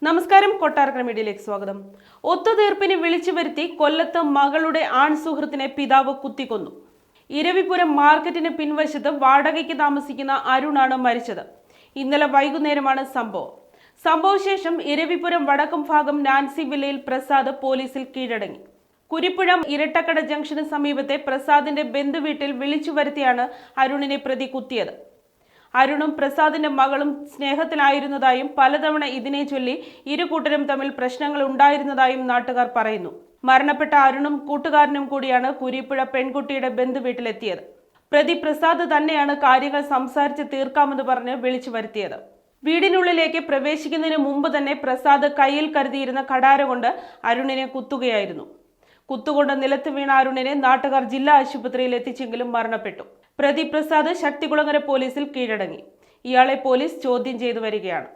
നമസ്കാരം, കൊട്ടാരക്കര മീഡിയയിലേക്ക് സ്വാഗതം. ഒത്തുതീർപ്പിന് വിളിച്ചു വരുത്തി കൊല്ലത്ത് മകളുടെ ആൺ സുഹൃത്തിനെ പിതാവ് കുത്തിക്കൊന്നു. ഇരവിപുരം മാർക്കറ്റിന് പിൻവശത്ത് വാടകയ്ക്ക് താമസിക്കുന്ന അരുണാണ് മരിച്ചത്. ഇന്നലെ വൈകുന്നേരമാണ് സംഭവശേഷം ഇരവിപുരം വടക്കും ഭാഗം നാൻസി വില്ലയിൽ പ്രസാദ് പോലീസിൽ കീഴടങ്ങി. കുരിപ്പുഴ ഇരട്ടക്കട ജംഗ്ഷന് സമീപത്തെ പ്രസാദിന്റെ ബന്ധുവീട്ടിൽ വിളിച്ചു വരുത്തിയാണ് അരുണിനെ പ്രതി കുത്തിയത്. അരുണും പ്രസാദിന്റെ മകളും സ്നേഹത്തിലായിരുന്നതായും പലതവണ ഇതിനെ ചൊല്ലി ഇരു കൂട്ടരും തമ്മിൽ പ്രശ്നങ്ങൾ ഉണ്ടായിരുന്നതായും നാട്ടുകാർ പറയുന്നു. മരണപ്പെട്ട അരുണും കൂട്ടുകാരനും കൂടിയാണ് കുരിപ്പുഴ പെൺകുട്ടിയുടെ ബന്ധുവീട്ടിലെത്തിയത്. പ്രതി പ്രസാദ് തന്നെയാണ് കാര്യങ്ങൾ സംസാരിച്ച് തീർക്കാമെന്ന് പറഞ്ഞ് വിളിച്ചു വരുത്തിയത്. വീടിനുള്ളിലേക്ക് പ്രവേശിക്കുന്നതിന് മുമ്പ് തന്നെ പ്രസാദ് കയ്യിൽ കരുതിയിരുന്ന കടാര കൊണ്ട് അരുണിനെ കുത്തുകയായിരുന്നു. കുത്തുകൊണ്ട് നിലത്ത് വീണ അരുണിനെ നാട്ടുകാർ ജില്ലാ ആശുപത്രിയിൽ എത്തിച്ചെങ്കിലും മരണപ്പെട്ടു. പ്രതി പ്രസാദ് ശക്തികുളങ്ങര പോലീസിൽ കീഴടങ്ങി. ഇയാളെ പോലീസ് ചോദ്യം ചെയ്തു വരികയാണ്.